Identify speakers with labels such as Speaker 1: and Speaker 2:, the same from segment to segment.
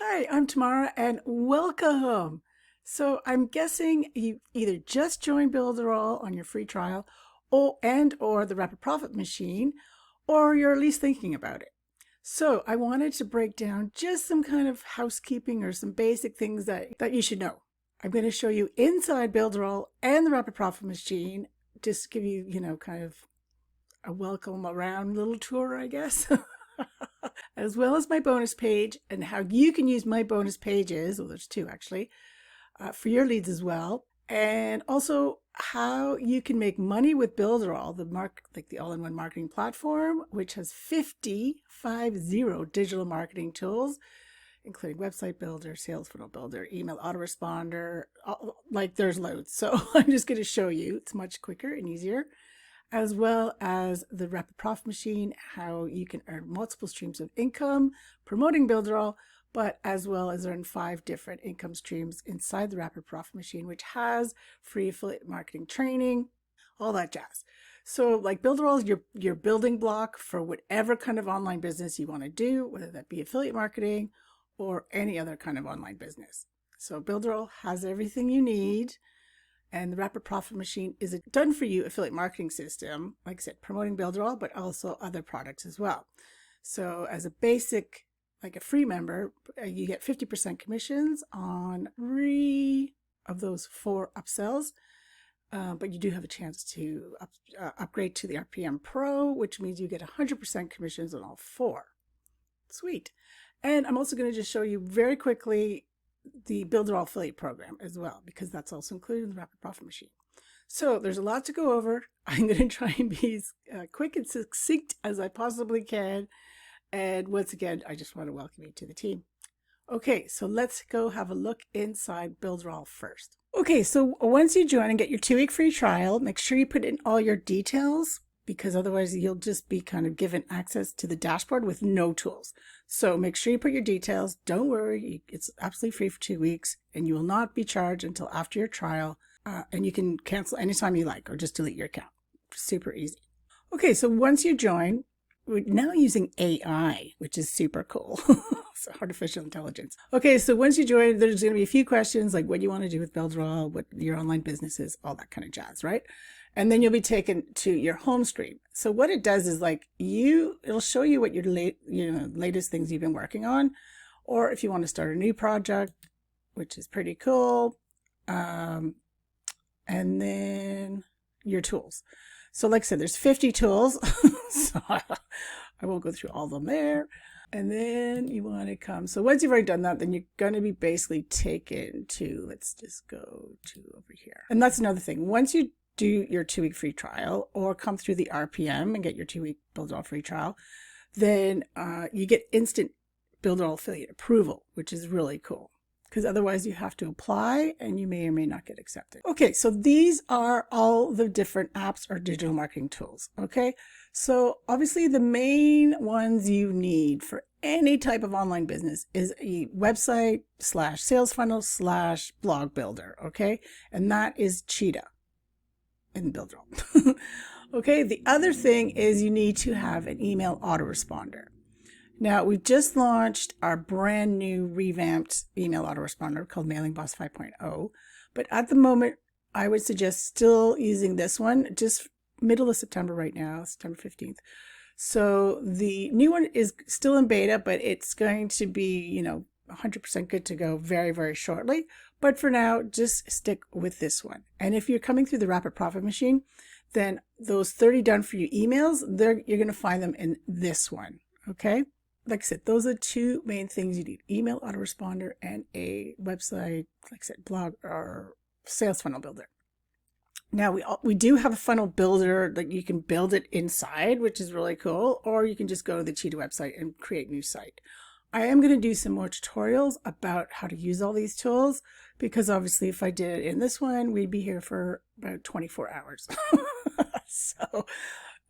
Speaker 1: Hi, I'm Tamara and welcome. So I'm guessing you either just joined Builderall on your free trial or the Rapid Profit Machine, or you're at least thinking about it. So I wanted to break down just some kind of housekeeping or some basic things that you should know. I'm going to show you inside Builderall and the Rapid Profit Machine, just to give you, kind of a welcome around little tour, I guess. As well as my bonus page and how you can use my bonus pages, well, there's two actually, for your leads as well. And also how you can make money with Builderall, the all-in-one marketing platform, which has 50 digital marketing tools, including website builder, sales funnel builder, email autoresponder, like there's loads. So I'm just going to show you. It's much quicker and easier, as well as the Rapid Profit Machine, how you can earn multiple streams of income promoting Builderall, but as well as earn 5 different income streams inside the Rapid Profit Machine, which has free affiliate marketing training, all that jazz. So like Builderall is your building block for whatever kind of online business you want to do, whether that be affiliate marketing or any other kind of online business. So Builderall has everything you need. And the Rapid Profit Machine is a done-for-you affiliate marketing system, like I said, promoting Builderall, but also other products as well. So as a basic, like a free member, you get 50% commissions on 3 of those 4 upsells. But you do have a chance to upgrade to the RPM Pro, which means you get 100% commissions on all 4. Sweet. And I'm also going to just show you very quickly the Builderall affiliate program as well, because that's also included in the Rapid Profit Machine. So there's a lot to go over. I'm going to try and be as quick and succinct as I possibly can. And once again, I just want to welcome you to the team. Okay, so let's go have a look inside Builderall first. Okay, so once you join and get your 2-week free trial, make sure you put in all your details, because otherwise you'll just be kind of given access to the dashboard with no tools. So make sure you put your details. Don't worry, it's absolutely free for 2 weeks and you will not be charged until after your trial. And you can cancel anytime you like or just delete your account. Super easy. Okay, so once you join, we're now using AI, which is super cool. So artificial intelligence. Okay, so once you join, there's going to be a few questions like what you want to do with Builderall, what your online business is, all that kind of jazz, right? And then you'll be taken to your home screen. So what it does is it'll show you what your latest things you've been working on, or if you want to start a new project, which is pretty cool. And then your tools. So like I said, there's 50 tools. So I won't go through all of them there. And then you want to come. So once you've already done that, then you're going to be basically taken to, let's just go to over here. And that's another thing. Once you do your 2-week free trial or come through the RPM and get your 2-week Builderall free trial, then you get instant Builderall affiliate approval, which is really cool, because otherwise you have to apply and you may or may not get accepted. Okay, so these are all the different apps or digital marketing tools. Okay, so obviously the main ones you need for any type of online business is a website / sales funnel / blog builder. Okay, and that is Cheetah in Builderall. Okay, the other thing is you need to have an email autoresponder. Now, we've just launched our brand new revamped email autoresponder called Mailing Boss 5.0. But at the moment, I would suggest still using this one, just middle of September right now, September 15th. So the new one is still in beta, but it's going to be, 100% good to go very, very shortly. But for now, just stick with this one. And if you're coming through the Rapid Profit Machine, then those 30 done for you emails, you're going to find them in this one. Okay. Like I said, those are 2 main things you need: email autoresponder and a website, like I said, blog or sales funnel builder. Now we do have a funnel builder that you can build it inside, which is really cool, or you can just go to the Cheetah website and create a new site. I am going to do some more tutorials about how to use all these tools, because obviously if I did it in this one, we'd be here for about 24 hours. So I'm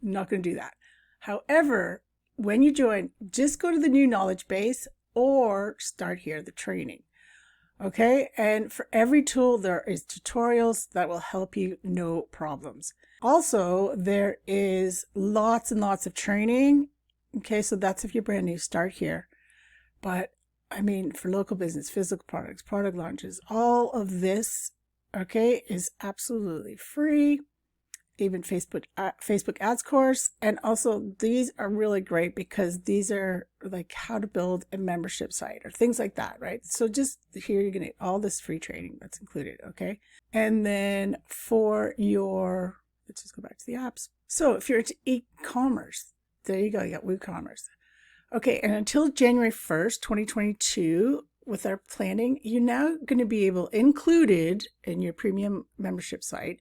Speaker 1: not going to do that. However, when you join, just go to the new knowledge base or start here, the training. Okay, and for every tool, there is tutorials that will help you, no problems. Also, there is lots and lots of training. Okay, so that's if you're brand new, start here. But I mean, for local business, physical products, product launches, all of this, okay, is absolutely free. Even Facebook ads course. And also these are really great because these are like how to build a membership site or things like that, right? So just here you're gonna get all this free training that's included, okay? And then for your, let's just go back to the apps. So if you're into e-commerce, there you go, you got WooCommerce. Okay, and until January 1st, 2022, with our planning, you're now going to be able, included in your premium membership site,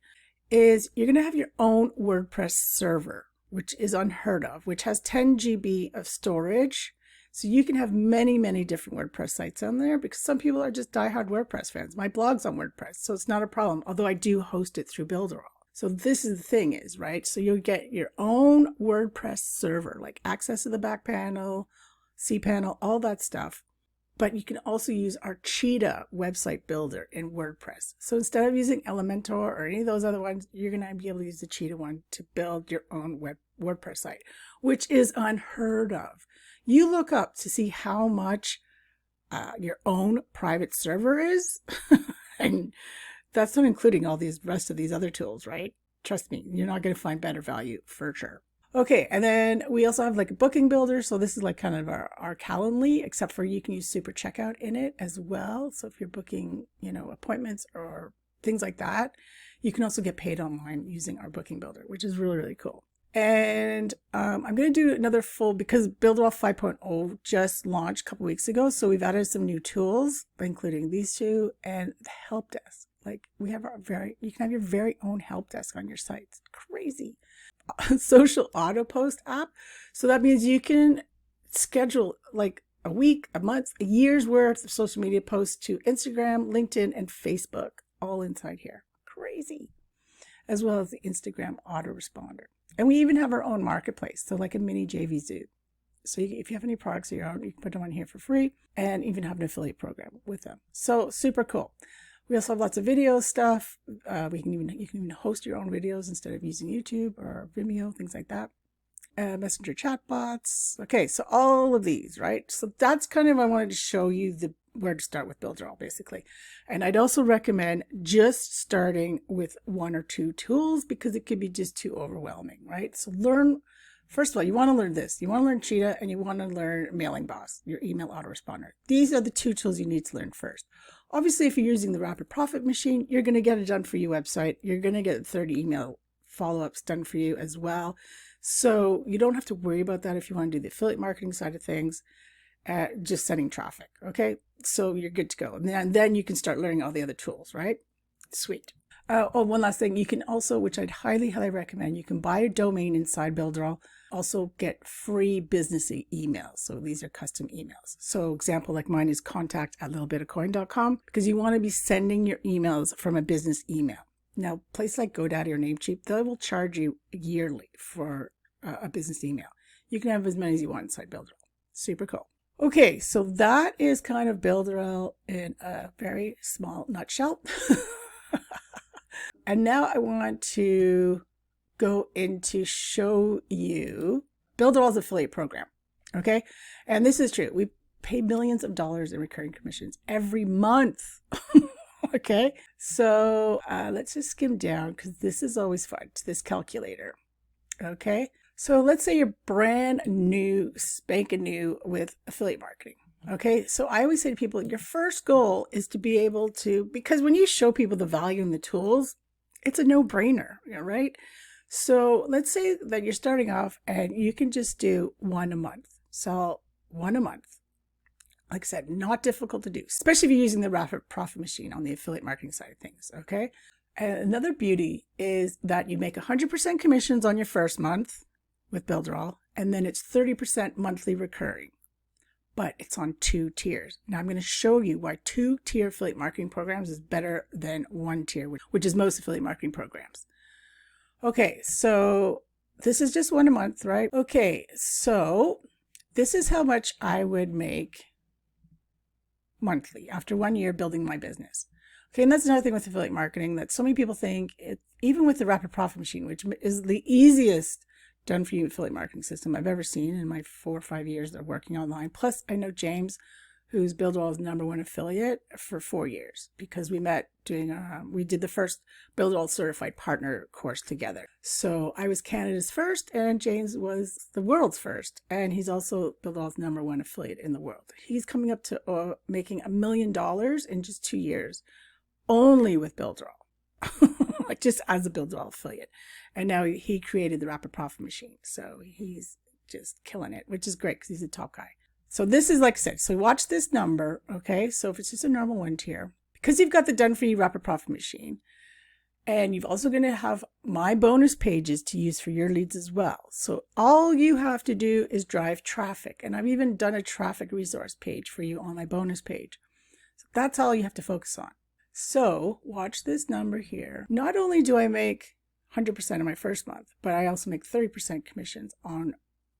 Speaker 1: is you're going to have your own WordPress server, which is unheard of, which has 10 GB of storage. So you can have many, many different WordPress sites on there because some people are just diehard WordPress fans. My blog's on WordPress, so it's not a problem, although I do host it through Builderall. So this is the thing is, right? So you'll get your own WordPress server, like access to the back panel, cPanel, all that stuff. But you can also use our Cheetah website builder in WordPress. So instead of using Elementor or any of those other ones, you're going to be able to use the Cheetah one to build your own WordPress site, which is unheard of. You look up to see how much your own private server is, and that's not including all these rest of these other tools, right? Trust me, you're not going to find better value for sure. Okay, and then we also have like a booking builder. So this is like kind of our Calendly, except for you can use super checkout in it as well. So if you're booking, appointments or things like that, you can also get paid online using our booking builder, which is really, really cool. And I'm going to do another full, because Builderall 5.0 just launched a couple weeks ago. So we've added some new tools, including these two and the help desk. Like we have you can have your very own help desk on your site. It's crazy. Social auto post app. So that means you can schedule like a week, a month, a year's worth of social media posts to Instagram, LinkedIn, and Facebook, all inside here. Crazy. As well as the Instagram autoresponder. And we even have our own marketplace. So like a mini JV Zoo. So if you have any products of your own, you can put them on here for free and even have an affiliate program with them. So super cool. We also have lots of video stuff. You can even host your own videos instead of using YouTube or Vimeo, things like that. Messenger chatbots. Okay, so all of these, right? So that's kind of, I wanted to show you where to start with Builderall, basically. And I'd also recommend just starting with one or two tools because it could be just too overwhelming, right? So first of all, you want to learn this. You want to learn Cheetah and you want to learn Mailing Boss, your email autoresponder. These are the two tools you need to learn first. Obviously, if you're using the Rapid Profit Machine, you're going to get a done for you website. You're going to get 30 email follow-ups done for you as well. So you don't have to worry about that if you want to do the affiliate marketing side of things, just sending traffic. Okay, so you're good to go. And then you can start learning all the other tools, right? Sweet. One last thing. You can also, which I'd highly, highly recommend, you can buy a domain inside Builderall, also get free business emails. So these are custom emails. So example like mine is contact@littlebitofcoin.com because you want to be sending your emails from a business email. Now, places like GoDaddy or Namecheap, they will charge you yearly for a business email. You can have as many as you want inside Builderall. Super cool. Okay, so that is kind of Builderall in a very small nutshell. And now I want to go into show you Builderall's affiliate program. Okay, and this is true. We pay millions of dollars in recurring commissions every month. Okay, so let's just skim down because this is always fun to this calculator. Okay, so let's say you're brand new, spanking new with affiliate marketing. Okay, so I always say to people, your first goal is to be able to, because when you show people the value in the tools, it's a no-brainer, right? So let's say that you're starting off and you can just do one a month. So one a month. Like I said, not difficult to do, especially if you're using the Rapid Profit Machine on the affiliate marketing side of things, okay? And another beauty is that you make 100% commissions on your first month with Builderall, and then it's 30% monthly recurring, but it's on 2 tiers. Now I'm going to show you why 2-tier affiliate marketing programs is better than 1 tier, which is most affiliate marketing programs. Okay, so this is just one a month, right? Okay, so this is how much I would make monthly after 1 year building my business. Okay, and that's another thing with affiliate marketing that so many people think, even with the Rapid Profit Machine, which is the easiest done for you affiliate marketing system I've ever seen in my 4 or 5 years of working online. Plus, I know James, who's Builderall's #1 affiliate for 4 years, because we met doing, we did the first Builderall certified partner course together. So I was Canada's first and James was the world's first. And he's also Builderall's #1 affiliate in the world. He's coming up to making $1 million in just 2 years, only with Builderall. Like just as a Builderall affiliate. And now he created the Rapid Profit Machine. So he's just killing it, which is great because he's a top guy. So this is like I said, so watch this number, okay? So if it's just a normal 1 tier, because you've got the done for you Rapid Profit Machine, and you've also going to have my bonus pages to use for your leads as well. So all you have to do is drive traffic. And I've even done a traffic resource page for you on my bonus page. So that's all you have to focus on. So watch this number here. Not only do I make 100% in my first month, but I also make 30% commissions on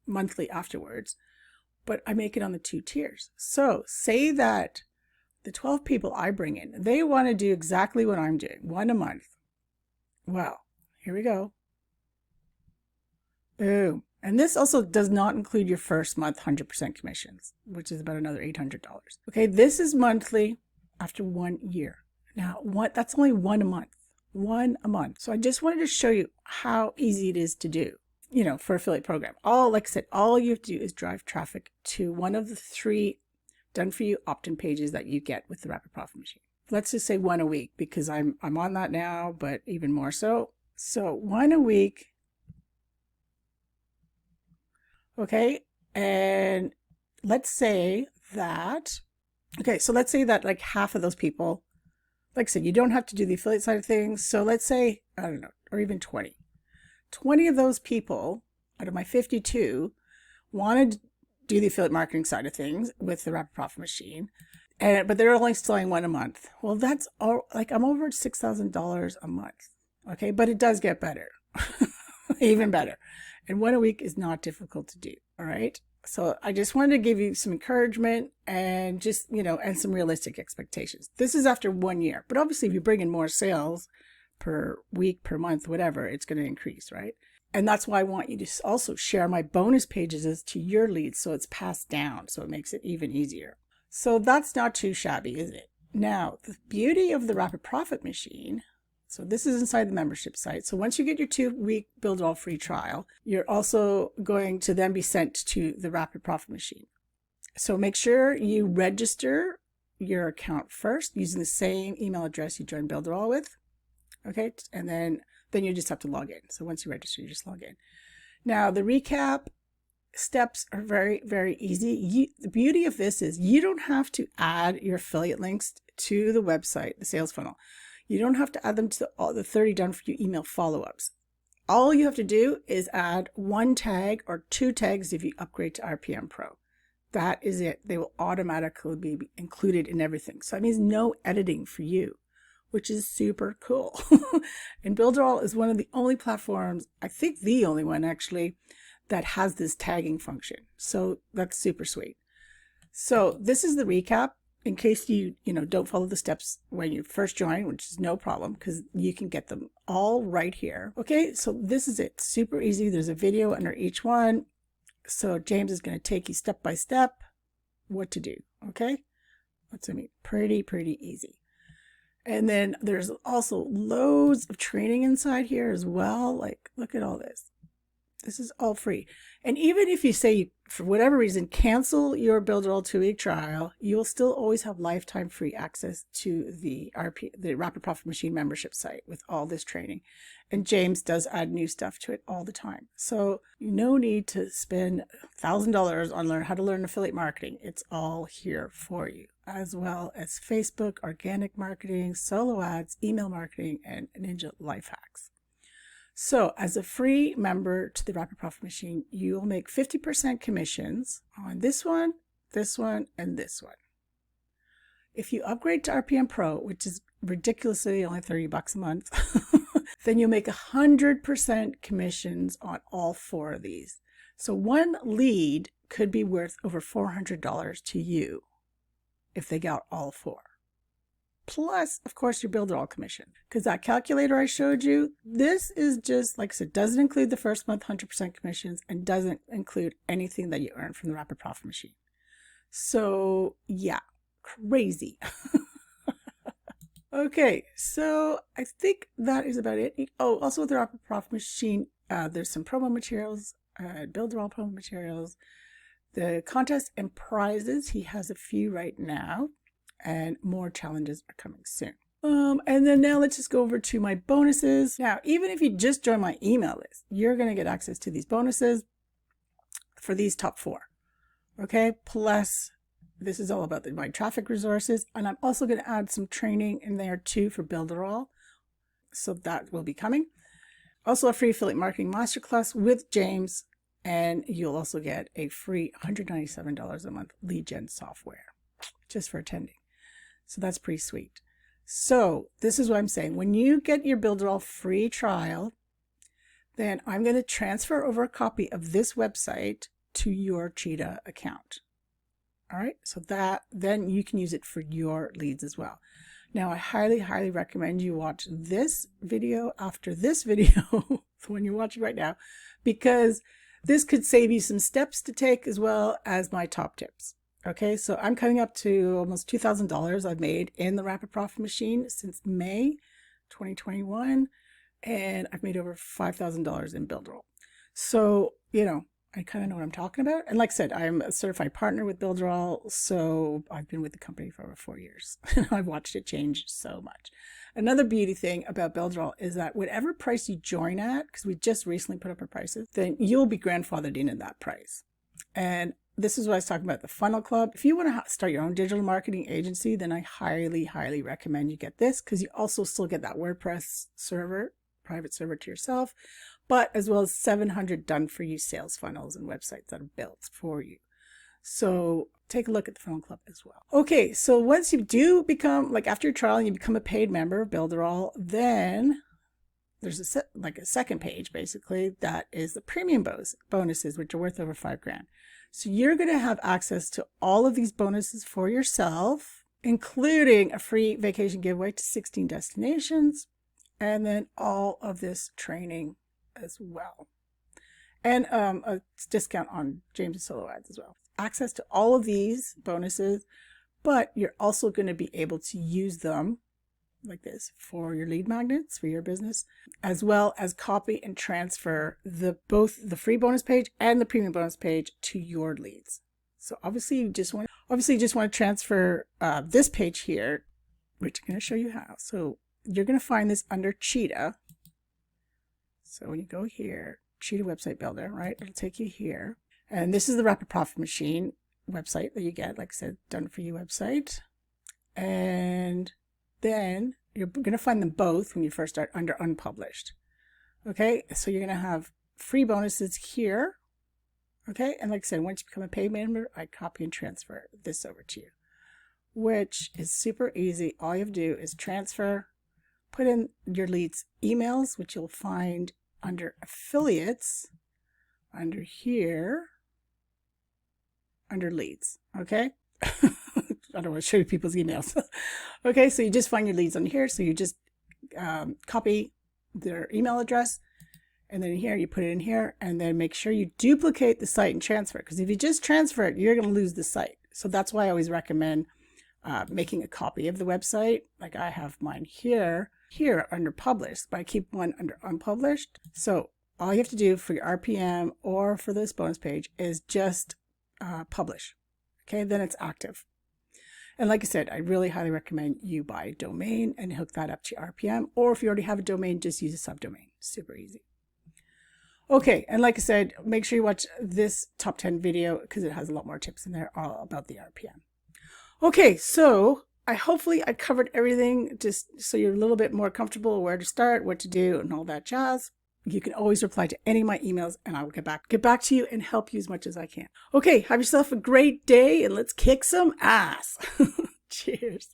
Speaker 1: monthly afterwards. But I make it on the 2 tiers. So say that the 12 people I bring in, they want to do exactly what I'm doing, 1 a month. Well, here we go. Boom. And this also does not include your first month 100% commissions, which is about another $800. Okay, this is monthly after 1 year. Now, that's only 1 a month. 1 a month. So I just wanted to show you how easy it is to do, you know, for affiliate program. Like I said, all you have to do is drive traffic to one of the 3 done for you opt-in pages that you get with the Rapid Profit Machine. Let's just say 1 a week, because I'm on that now, but even more so. So 1 a week. Okay. And let's say that, like half of those people, like I said, you don't have to do the affiliate side of things. So let's say, I don't know, or even 20. 20 of those people out of my 52 wanted to do the affiliate marketing side of things with the Rapid Profit Machine, but they're only selling 1 a month. Well, that's all, like I'm over $6,000 a month. Okay, but it does get better, even better. And 1 a week is not difficult to do. All right. So I just wanted to give you some encouragement and just, you know, and some realistic expectations. This is after 1 year, but obviously if you bring in more sales per week, per month, whatever, it's going to increase, right? And that's why I want you to also share my bonus pages to your leads, so it's passed down, so it makes it even easier. So that's not too shabby, is it? Now, the beauty of the Rapid Profit Machine, so this is inside the membership site. So once you get your 2-week Builderall free trial, you're also going to then be sent to the Rapid Profit Machine. So make sure you register your account first using the same email address you joined Builderall with. Okay, and then you just have to log in. So once you register, you just log in. Now, the recap steps are very, very easy. The beauty of this is you don't have to add your affiliate links to the website, the sales funnel. You don't have to add them to all the 30 done for you email follow-ups. All you have to do is add 1 tag or 2 tags if you upgrade to RPM Pro. That is it. They will automatically be included in everything. So that means no editing for you, which is super cool. And Builderall is one of the only platforms, I think the only one actually, that has this tagging function. So that's super sweet. So this is the recap in case you don't follow the steps when you first join, which is no problem because you can get them all right here. Okay, so this is it. Super easy. There's a video under each one. So James is going to take you step by step what to do. Okay, that's pretty easy. And then there's also loads of training inside here as well. Like, look at all this. This is all free. And even if you say, for whatever reason, cancel your Builderall 2-week trial, you'll still always have lifetime free access to the Rapid Profit Machine membership site with all this training. And James does add new stuff to it all the time. So no need to spend $1,000 on how to learn affiliate marketing. It's all here for you, as well as Facebook, organic marketing, solo ads, email marketing, and Ninja life hacks. So as a free member to the Rapid Profit Machine, you'll make 50% commissions on this one, and this one. If you upgrade to RPM Pro, which is ridiculously only $30 a month, then you'll make 100% commissions on all 4 of these. So 1 lead could be worth over $400 to you if they got all 4. Plus, of course, your Builderall commission. Because that calculator I showed you, this is just, like I said, doesn't include the first month 100% commissions and doesn't include anything that you earn from the Rapid Profit Machine. So yeah, crazy. Okay, so I think that is about it. Oh, also with the Profit Machine, there's some promo materials, Builderall promo materials, the contest and prizes. He has a few right now, and more challenges are coming soon. And then now let's just go over to my bonuses. Now, even if you just join my email list, you're going to get access to these bonuses for these top 4. Okay, plus this is all about my traffic resources, and I'm also going to add some training in there too for Builderall, so that will be coming. Also a free affiliate marketing masterclass with James, and you'll also get a free $197 a month lead gen software just for attending. So that's pretty sweet. So this is what I'm saying. When you get your Builderall free trial, then I'm going to transfer over a copy of this website to your Cheetah account. All right, so that then you can use it for your leads as well. Now, I highly, highly recommend you watch this video after this video, the one you're watching right now, because this could save you some steps to take as well as my top tips. Okay, so I'm coming up to almost $2,000 I've made in the Rapid Profit Machine since May 2021, and I've made over $5,000 in Builderall. So, you know, I kind of know what I'm talking about. And like I said, I'm a certified partner with Builderall, so I've been with the company for over 4 years. I've watched it change so much. Another beauty thing about Builderall is that whatever price you join at, because we just recently put up our prices, then you'll be grandfathered in at that price. And this is what I was talking about, the Funnel Club. If you want to start your own digital marketing agency, then I highly, highly recommend you get this, because you also still get that WordPress server, private server to yourself, but as well as 700 done for you sales funnels and websites that are built for you. So take a look at the Funnel Club as well. Okay, so once you do become, like after your trial and you become a paid member of Builderall, then there's a second page basically that is the premium bonuses, which are worth over $5,000. So you're going to have access to all of these bonuses for yourself, including a free vacation giveaway to 16 destinations, and then all of this training as well, and a discount on James' solo ads as well. Access to all of these bonuses, but you're also going to be able to use them like this for your lead magnets for your business, as well as copy and transfer both the free bonus page and the premium bonus page to your leads. So obviously you just want to transfer this page here, which I'm going to show you how. So you're going to find this under Cheetah. So when you go here, Cheetah Website Builder, right? It'll take you here. And this is the Rapid Profit Machine website that you get, like I said, done for you website. And then you're going to find them both when you first start under unpublished. Okay, so you're going to have free bonuses here. Okay, and like I said, once you become a paid member, I copy and transfer this over to you, which is super easy. All you have to do is transfer, put in your leads emails, which you'll find under affiliates, under here, under leads. Okay. I don't want to show you people's emails. Okay. So you just find your leads on here. So you just copy their email address, and then here you put it in here, and then make sure you duplicate the site and transfer it. Because if you just transfer it, you're going to lose the site. So that's why I always recommend making a copy of the website. Like I have mine here under published, but I keep one under unpublished. So all you have to do for your RPM or for this bonus page is just publish. Okay, then it's active. And like I said, I really highly recommend you buy a domain and hook that up to your RPM. Or if you already have a domain, just use a subdomain. Super easy. Okay, and like I said, make sure you watch this top 10 video because it has a lot more tips in there all about the RPM. Okay, so hopefully I covered everything, just so you're a little bit more comfortable where to start, what to do, and all that jazz. You can always reply to any of my emails and I will get back to you and help you as much as I can. Okay, have yourself a great day and let's kick some ass. Cheers.